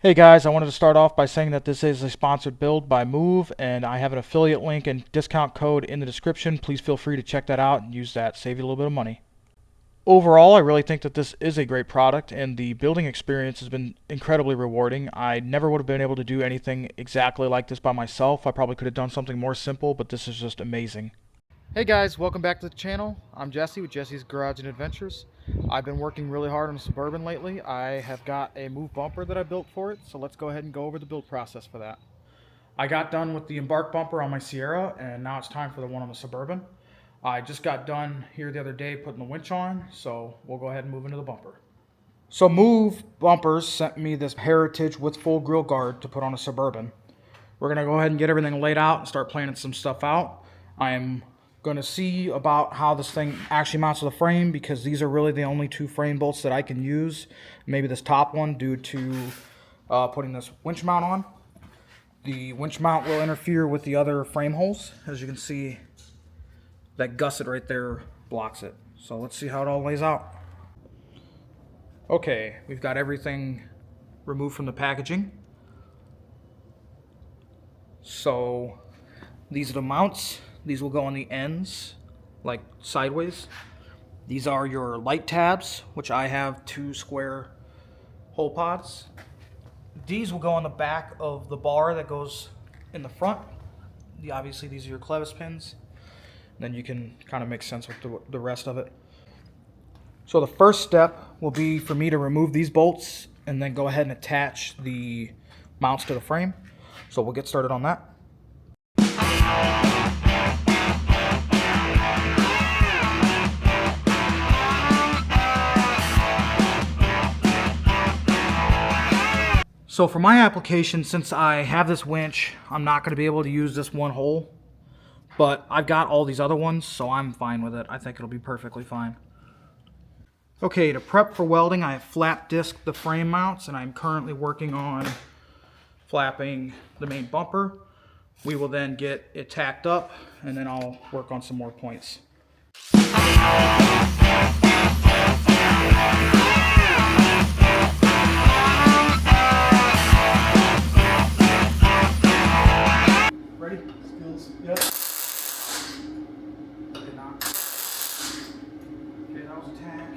Hey guys, I wanted to start off by saying that this is a sponsored build by Move, and I have an affiliate link and discount code in the description. Please feel free to check that out and use that, save you a little bit of money. Overall, I really think that this is a great product, and the building experience has been incredibly rewarding. I never would have been able to do anything exactly like this by myself. I probably could have done something more simple, but this is just amazing. Hey guys, welcome back to the channel. I'm Jesse with Jesse's Garage and Adventures. I've been working really hard on the Suburban lately. I have got a Move bumper that I built for it, so let's go ahead and go over the build process for that. I got done with the Embark bumper on my Sierra, and now it's time for the one on the Suburban. I just got done here the other day putting the winch on, so we'll go ahead and move into the bumper. So Move Bumpers sent me this Heritage with full grill guard to put on a Suburban. We're going to go ahead and get everything laid out and start planning some stuff out. I am going to see about how this thing actually mounts to the frame, because these are really the only two frame bolts that I can use. Maybe this top one due to putting this winch mount on. The winch mount will interfere with the other frame holes. As you can see, that gusset right there blocks it. So let's see how it all lays out. Okay, we've got everything removed from the packaging. So these are the mounts. These will go on the ends, like sideways. These are your light tabs, which I have 2 square hole pods. These will go on the back of the bar that goes in the front. Obviously, these are your clevis pins. Then you can kind of make sense with the rest of it. So the first step will be for me to remove these bolts and then go ahead and attach the mounts to the frame. So we'll get started on that. So for my application, since I have this winch, I'm not going to be able to use this one hole, but I've got all these other ones, so I'm fine with it. I think it'll be perfectly fine. Okay, to prep for welding, I have flap disked the frame mounts, and I'm currently working on flapping the main bumper. We will then get it tacked up, and then I'll work on some more points. Ready? Skills. Yep. Did not. Okay, that was a tack.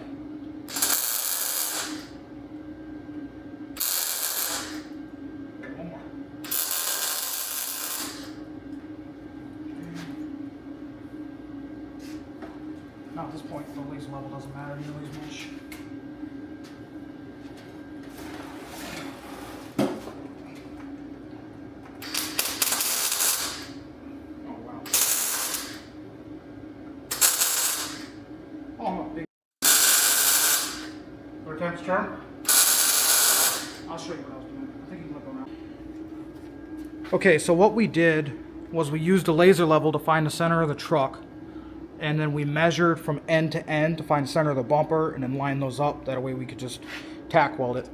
Okay, one more. Now at this point, the laser level doesn't matter nearly as much. Third time's charm. I'll show you what I was doing. I think you can look around. Okay, so what we did was we used a laser level to find the center of the truck, and then we measured from end to end to find the center of the bumper, and then line those up. That way we could just tack weld it.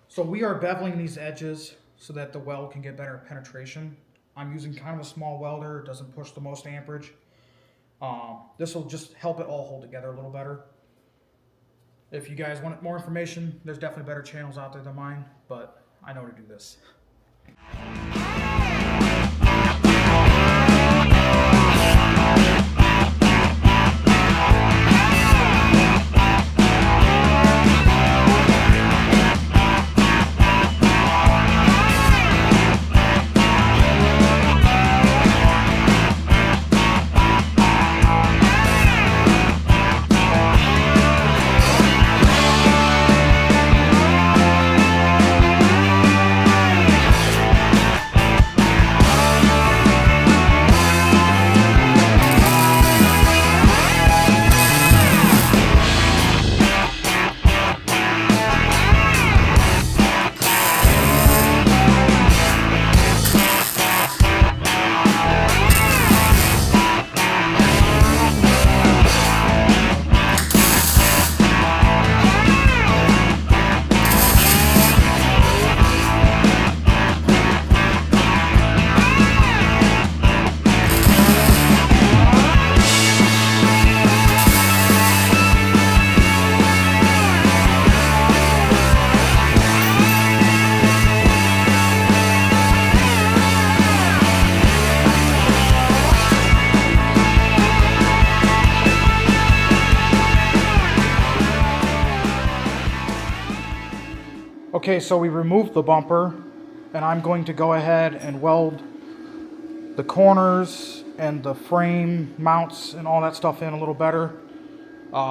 So we are beveling these edges so that the weld can get better penetration. I'm using kind of a small welder, it doesn't push the most amperage. This will just help it all hold together a little better. If you guys want more information, there's definitely better channels out there than mine, but I know to do this. Okay, so we removed the bumper, and I'm going to go ahead and weld the corners and the frame mounts and all that stuff in a little better.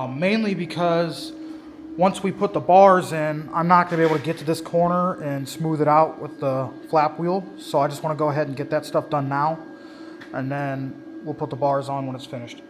Mainly because once we put the bars in, I'm not going to be able to get to this corner and smooth it out with the flap wheel. So I just want to go ahead and get that stuff done now, and then we'll put the bars on when it's finished.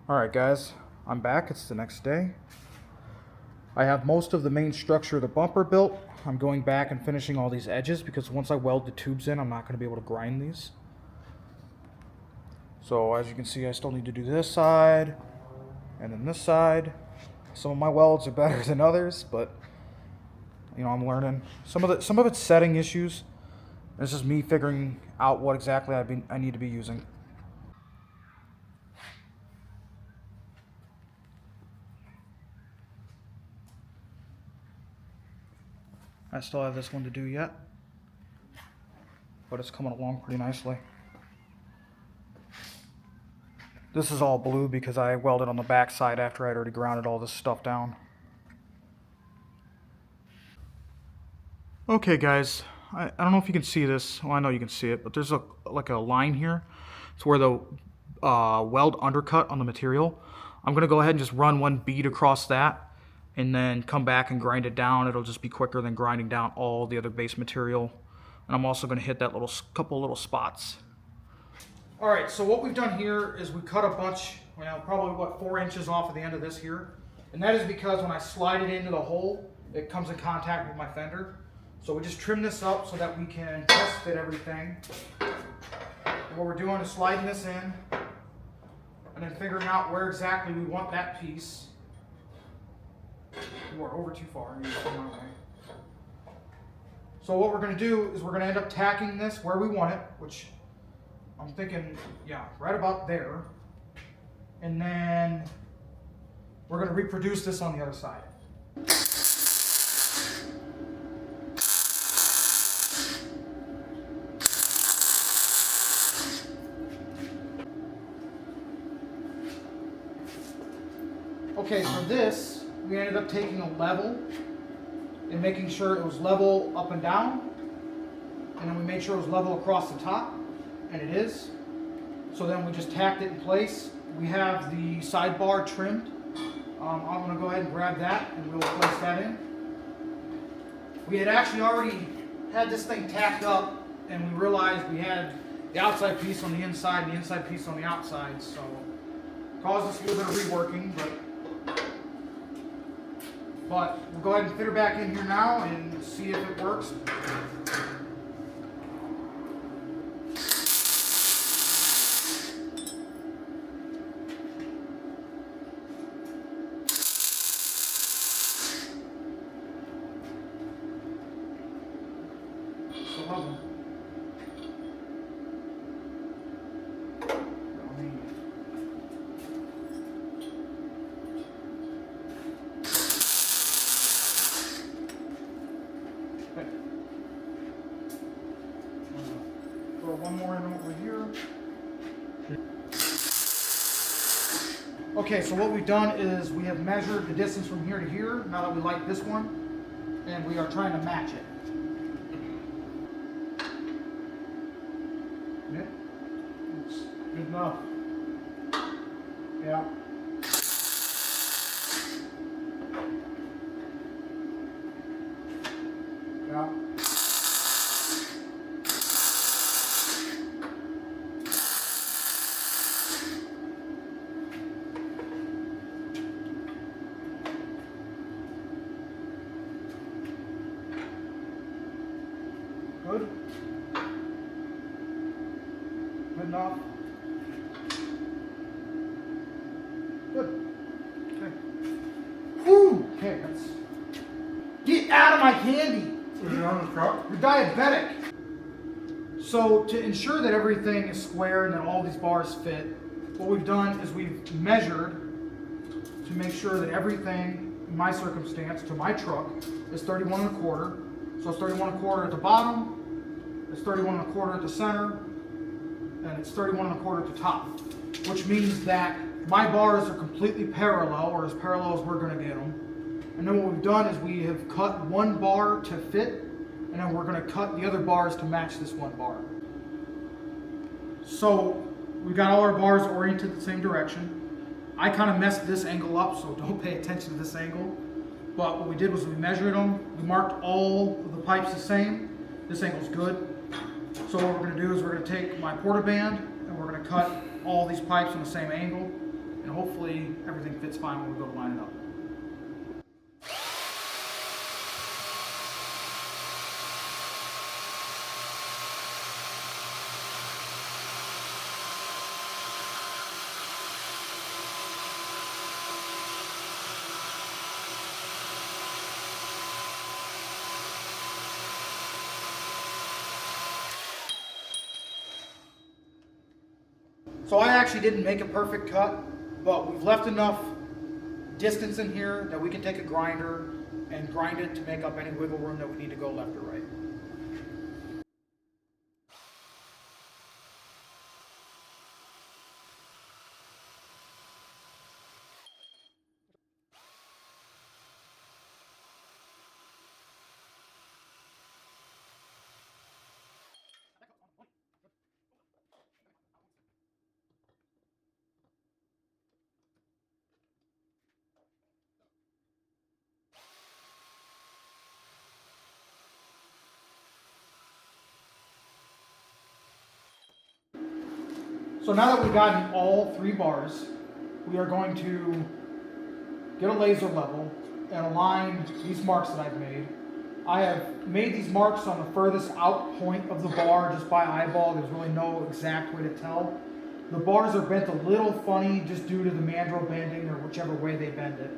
Alright guys, I'm back. It's the next day. I have most of the main structure of the bumper built. I'm going back and finishing all these edges because once I weld the tubes in, I'm not going to be able to grind these. So as you can see, I still need to do this side and then this side. Some of my welds are better than others, but you know, I'm learning. Some of it's setting issues. It's just me figuring out what exactly I need to be using. I still have this one to do yet, but it's coming along pretty nicely. This is all blue because I welded on the back side after I'd already grounded all this stuff down. Okay guys, I don't know if you can see this. Well, I know you can see it, but there's like a line here. It's where the weld undercut on the material. I'm going to go ahead and just run one bead across that and then come back and grind it down. It'll just be quicker than grinding down all the other base material. And I'm also going to hit that couple little spots. Alright, so what we've done here is we cut a bunch, well, probably what, 4 inches off of the end of this here. And that is because when I slide it into the hole, it comes in contact with my fender. So we just trim this up so that we can test fit everything. And what we're doing is sliding this in and then figuring out where exactly we want that piece. You are over too far. You're going my way. So what we're going to do is we're going to end up tacking this where we want it, which I'm thinking, yeah, right about there. And then we're going to reproduce this on the other side. Okay, for this, we ended up taking a level and making sure it was level up and down. And then we made sure it was level across the top, and it is. So then we just tacked it in place. We have the sidebar trimmed. I'm going to go ahead and grab that and we'll place that in. We had actually already had this thing tacked up, and we realized we had the outside piece on the inside and the inside piece on the outside, so it caused us a little bit of reworking, but we'll go ahead and fit her back in here now and see if it works. Okay, so what we've done is we have measured the distance from here to here, now that we like this one, and we are trying to match it. Yeah, it's good enough. Yeah. Yeah. Good. Good enough. Good. Okay. Whew. Okay, let's get out of my candy. Is it on the truck? You're diabetic. So to ensure that everything is square and that all these bars fit, what we've done is we've measured to make sure that everything, in my circumstance, to my truck, is 31 1/4. So it's 31 1/4 at the bottom, it's 31 1/4 at the center, and it's 31 1/4 at the top. Which means that my bars are completely parallel, or as parallel as we're going to get them. And then what we've done is we have cut one bar to fit, and then we're going to cut the other bars to match this one bar. So we've got all our bars oriented the same direction. I kind of messed this angle up, so don't pay attention to this angle. But what we did was we measured them, we marked all of the pipes the same. This angle's good. So what we're going to do is we're going to take my porta band and we're going to cut all these pipes on the same angle, and hopefully everything fits fine when we go to line it up. So I actually didn't make a perfect cut, but we've left enough distance in here that we can take a grinder and grind it to make up any wiggle room that we need to go left or right. So now that we've gotten all three bars, we are going to get a laser level and align these marks that I've made. I have made these marks on the furthest out point of the bar just by eyeball. There's really no exact way to tell. The bars are bent a little funny just due to the mandrel bending or whichever way they bend it.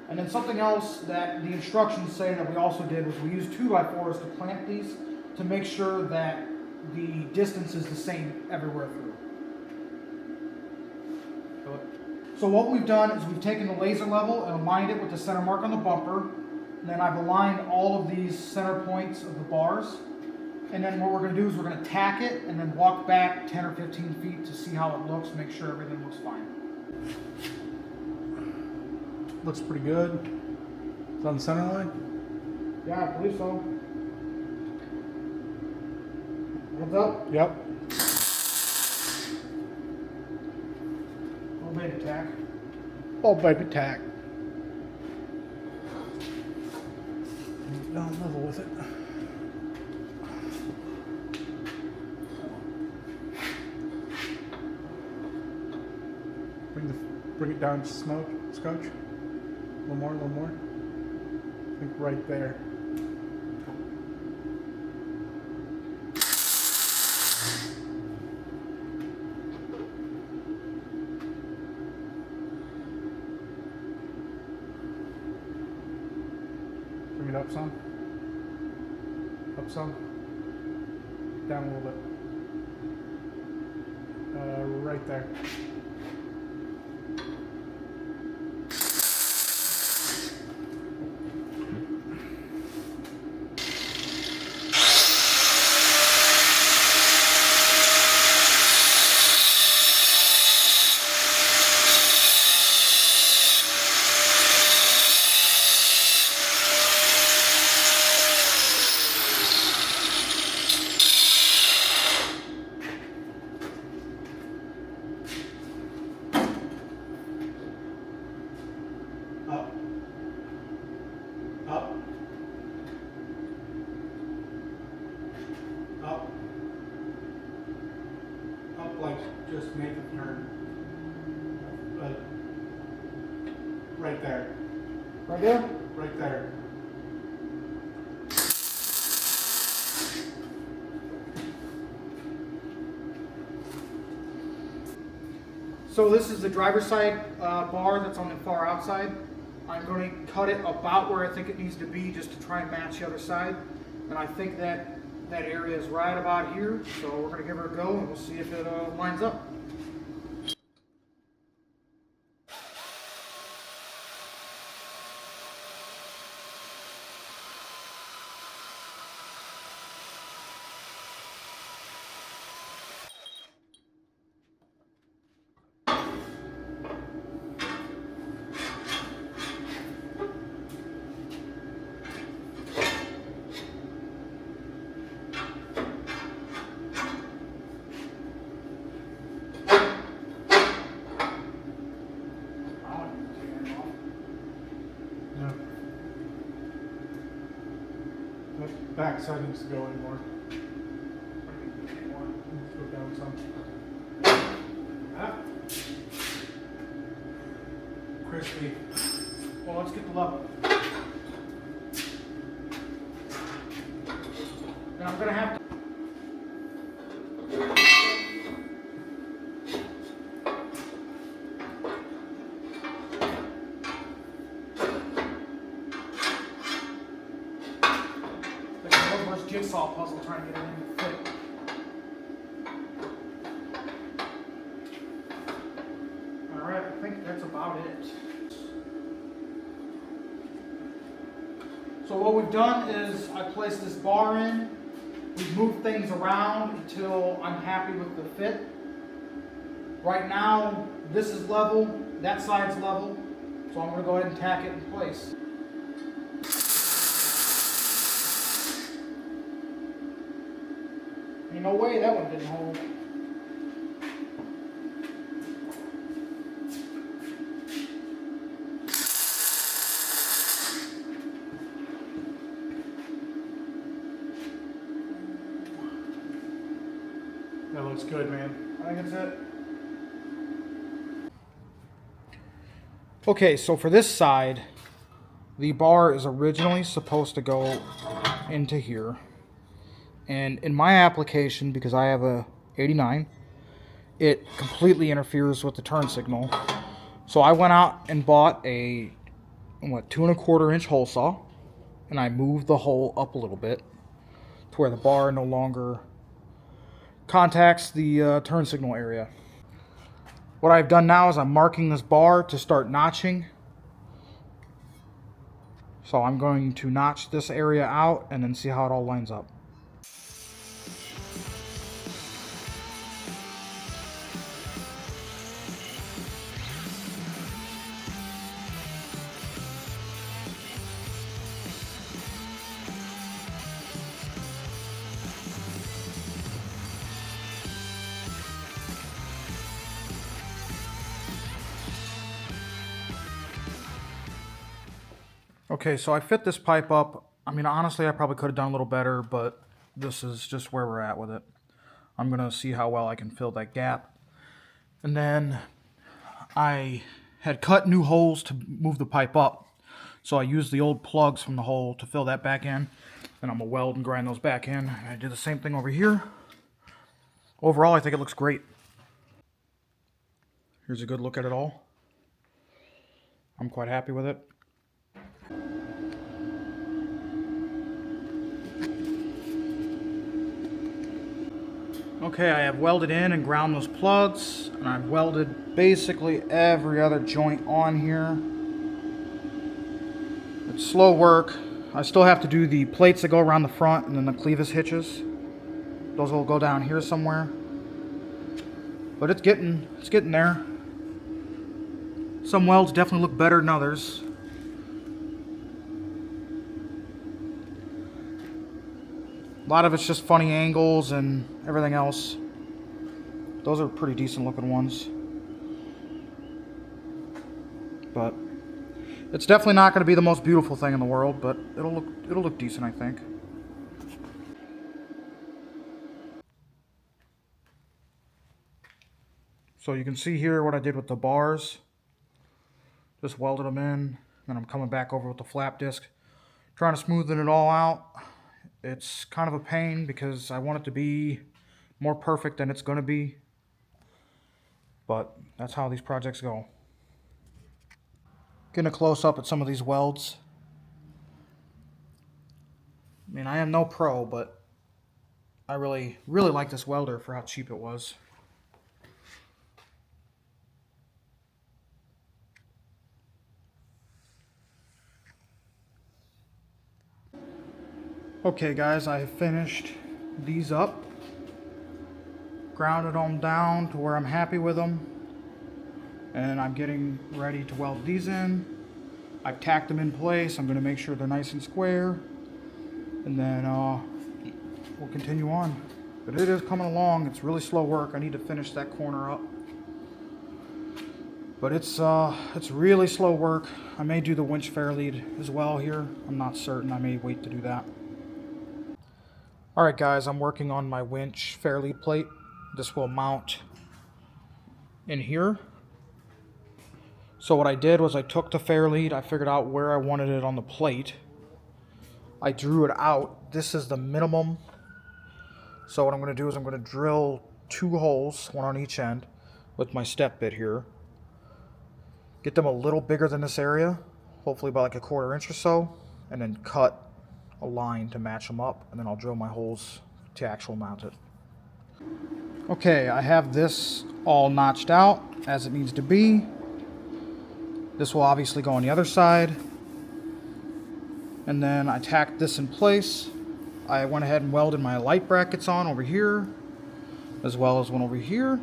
And then something else that the instructions say that we also did was we used 2x4s to clamp these to make sure that the distance is the same everywhere through. So what we've done is we've taken the laser level and aligned it with the center mark on the bumper. And then I've aligned all of these center points of the bars. And then what we're going to do is we're going to tack it and then walk back 10 or 15 feet to see how it looks, make sure everything looks fine. Looks pretty good. It's on the center line? Yeah, I believe so. Hands up. Yep. Little baby tack. Oh, baby tack. Down level with it. Bring it down to scotch. A little more. I think right there. Bring it up some. Up some. Down a little bit. Right there. Up. Up. Up. Up like just make a turn. Right there. Right there? Right there. So this is the driver's side bar that's on the far outside. I'm going to cut it about where I think it needs to be just to try and match the other side. And I think that area is right about here. So we're going to give it a go and we'll see if it lines up. Back side needs to go in more. Let's go down some. Ah. Crispy. Well, let's get the level. And I'm going to have to. Jigsaw puzzle trying to get it in to fit. Alright, I think that's about it. So what we've done is I placed this bar in. We've moved things around until I'm happy with the fit. Right now, this is level, that side's level. So I'm going to go ahead and tack it in place. Ain't no way that one didn't hold. That looks good, man. I think that's it. Okay, so for this side, the bar is originally supposed to go into here. And in my application, because I have a 89, it completely interferes with the turn signal. So I went out and bought a 2¼ inch hole saw, and I moved the hole up a little bit to where the bar no longer contacts the turn signal area. What I've done now is I'm marking this bar to start notching. So I'm going to notch this area out and then see how it all lines up. Okay, so I fit this pipe up. I mean, honestly, I probably could have done a little better, but this is just where we're at with it. I'm going to see how well I can fill that gap. And then I had cut new holes to move the pipe up. So I used the old plugs from the hole to fill that back in. Then I'm going to weld and grind those back in. And I did the same thing over here. Overall, I think it looks great. Here's a good look at it all. I'm quite happy with it. Okay, I have welded in and ground those plugs, and I've welded basically every other joint on here. It's slow work. I still have to do the plates that go around the front and then the clevis hitches. Those will go down here somewhere. But it's getting there. Some welds definitely look better than others. A lot of it's just funny angles and everything else. Those are pretty decent looking ones. But It's definitely not going to be the most beautiful thing in the world, but it'll look decent, I think. So you can see here what I did with the bars. Just welded them in, and I'm coming back over with the flap disc, trying to smoothen it all out. It's kind of a pain because I want it to be more perfect than it's going to be, but that's how these projects go. Getting a close up at some of these welds. I mean, I am no pro, but I really like this welder for how cheap it was. Okay guys, I have finished these up, grounded them down to where I'm happy with them, and I'm getting ready to weld these in. I've tacked them in place. I'm going to make sure they're nice and square, and then we'll continue on. But it is coming along. It's really slow work. I need to finish that corner up, but it's really slow work. I may do the winch Fairlead as well here. I'm not certain. I may wait to do that. Alright guys, I'm working on my winch Fairlead plate. This will mount in here. So what I did was I took the Fairlead, I figured out where I wanted it on the plate. I drew it out. This is the minimum. So what I'm going to do is I'm going to drill 2 holes, one on each end, with my step bit here. Get them a little bigger than this area, hopefully by like a 1/4 inch or so, and then cut a line to match them up, and then I'll drill my holes to actual mount it. Okay, I have this all notched out as it needs to be. This will obviously go on the other side, and then I tacked this in place. I went ahead and welded my light brackets on over here, as well as one over here.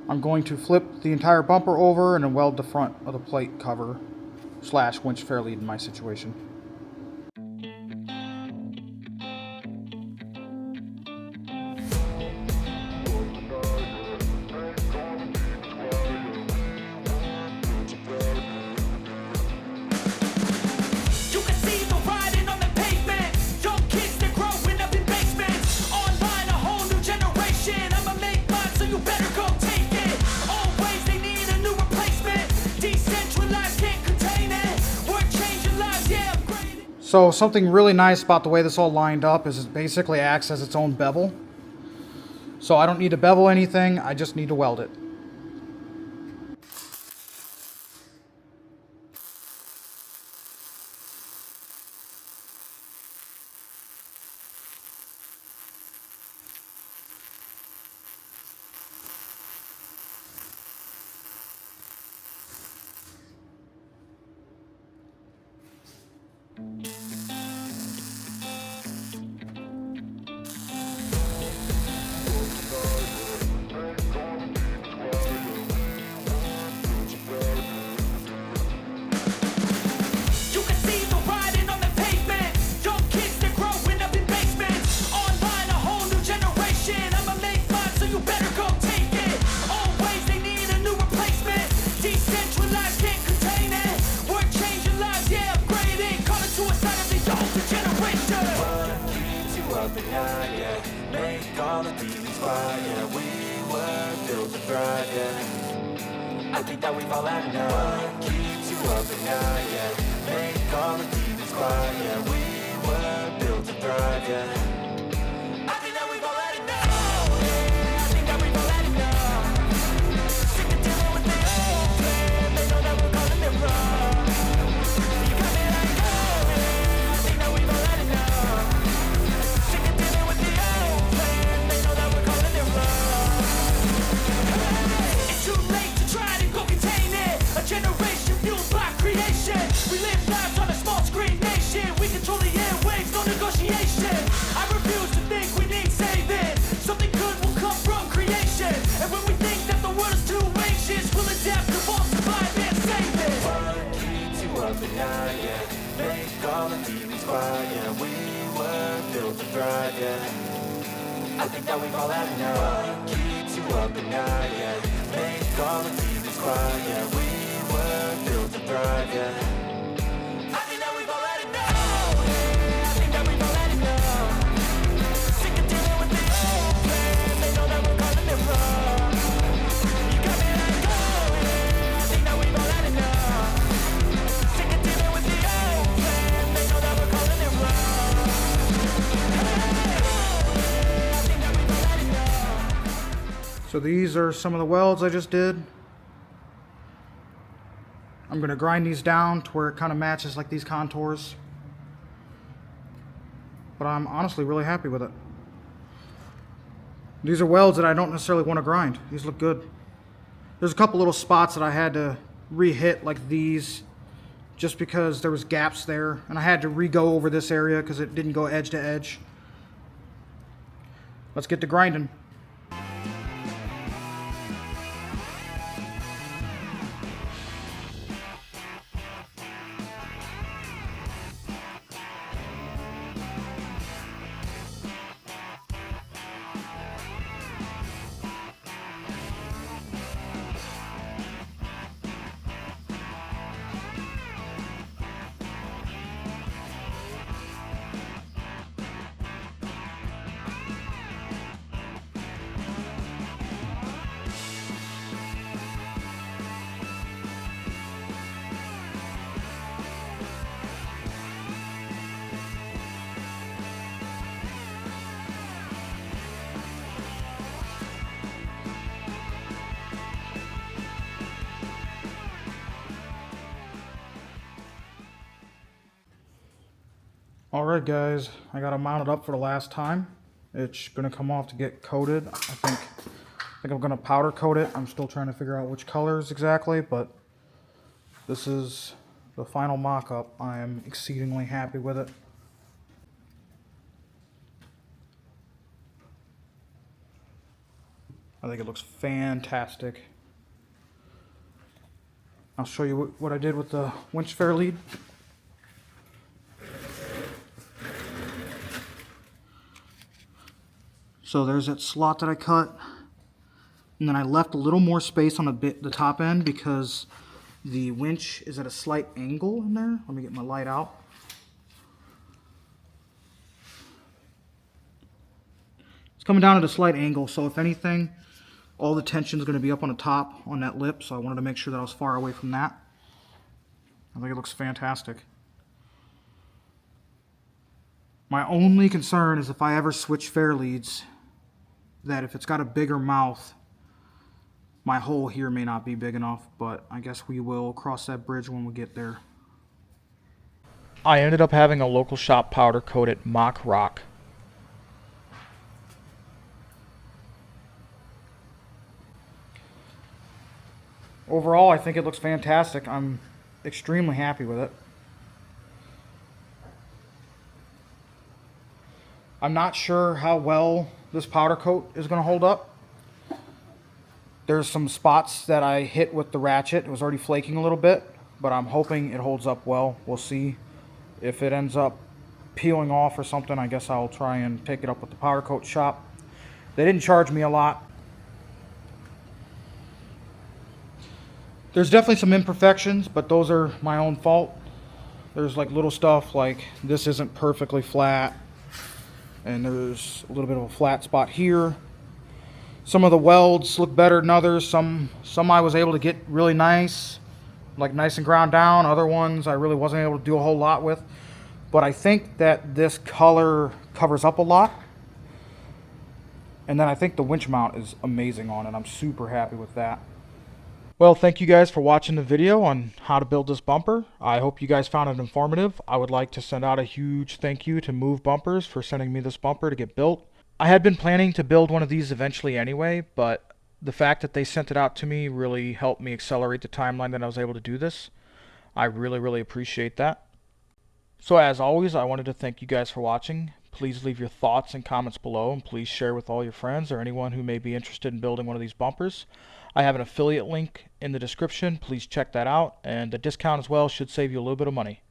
I'm going to flip the entire bumper over and then weld the front of the plate cover / winch Fairlead in my situation. So something really nice about the way this all lined up is it basically acts as its own bevel. So I don't need to bevel anything, I just need to weld it. I think that we've all had enough. What keeps you up at night, yeah? Make all the demons quiet, yeah. We were built to thrive, yeah. I think that we've all had enough. Yeah, I think that we've all had enough. Sick of dealing with the old plan. They know that we're calling it wrong. You got me like, oh, yeah, I think that we've all had enough. Sick of dealing with the old plan. They know that we're calling it wrong. It's too late to try to go contain it. A generation fueled by creation. We live lives on a small screen nation. We control the airwaves, no negotiation. I refuse to think we need saving. Something good will come from creation. And when we think that the world is too anxious, we'll adapt, evolve, survive, and save it. What keeps you up at night, yeah? Make all the demons quiet, yeah. We were built to thrive, yeah. I think that we've all had enough. What keeps you up at night, yeah? Make all the demons quiet, yeah. We were thrive, yeah. I think that we've all had enough. I think that we've all had enough. Sick of dealing with the old plan. They know that we're calling it wrong. You got me like, oh yeah. I think that we've all had enough. Sick of dealing with the old plan. They know that we're calling it wrong. I think that we've all had enough. So these are some of the welds I just did. I'm going to grind these down to where it kind of matches like these contours. But I'm honestly really happy with it. These are welds that I don't necessarily want to grind. These look good. There's a couple little spots that I had to re-hit like these just because there was gaps there. And I had to re-go over this area because it didn't go edge to edge. Let's get to grinding. Alright guys, I got it mounted up for the last time. It's going to come off to get coated. I think I'm going to powder coat it. I'm still trying to figure out which colors exactly, but this is the final mock-up. I am exceedingly happy with it. I think it looks fantastic. I'll show you what I did with the winch Fairlead. So there's that slot that I cut, and then I left a little more space on the top end because the winch is at a slight angle in there. Let me get my light out. It's coming down at a slight angle, so if anything, all the tension is going to be up on the top on that lip, so I wanted to make sure that I was far away from that. I think it looks fantastic. My only concern is if I ever switch Fairleads, that if it's got a bigger mouth, my hole here may not be big enough, but I guess we will cross that bridge when we get there. I ended up having a local shop powder coat it mock rock. Overall, I think it looks fantastic. I'm extremely happy with it. I'm not sure how well this powder coat is going to hold up. There's some spots that I hit with the ratchet. It was already flaking a little bit, but I'm hoping it holds up well. We'll see. If it ends up peeling off or something, I guess I'll try and take it up with the powder coat shop. They didn't charge me a lot. There's definitely some imperfections, but those are my own fault. There's like little stuff like this isn't perfectly flat, and there's a little bit of a flat spot here. Some of the welds look better than others. Some I was able to get really nice, like nice and ground down. Other ones I really wasn't able to do a whole lot with. But I think that this color covers up a lot. And then I think the winch mount is amazing on it. I'm super happy with that. Well, thank you guys for watching the video on how to build this bumper. I hope you guys found it informative. I would like to send out a huge thank you to Move Bumpers for sending me this bumper to get built. I had been planning to build one of these eventually anyway, but the fact that they sent it out to me really helped me accelerate the timeline that I was able to do this. I really appreciate that. So as always, I wanted to thank you guys for watching. Please leave your thoughts and comments below, and please share with all your friends or anyone who may be interested in building one of these bumpers. I have an affiliate link in the description. Please check that out, and the discount as well should save you a little bit of money.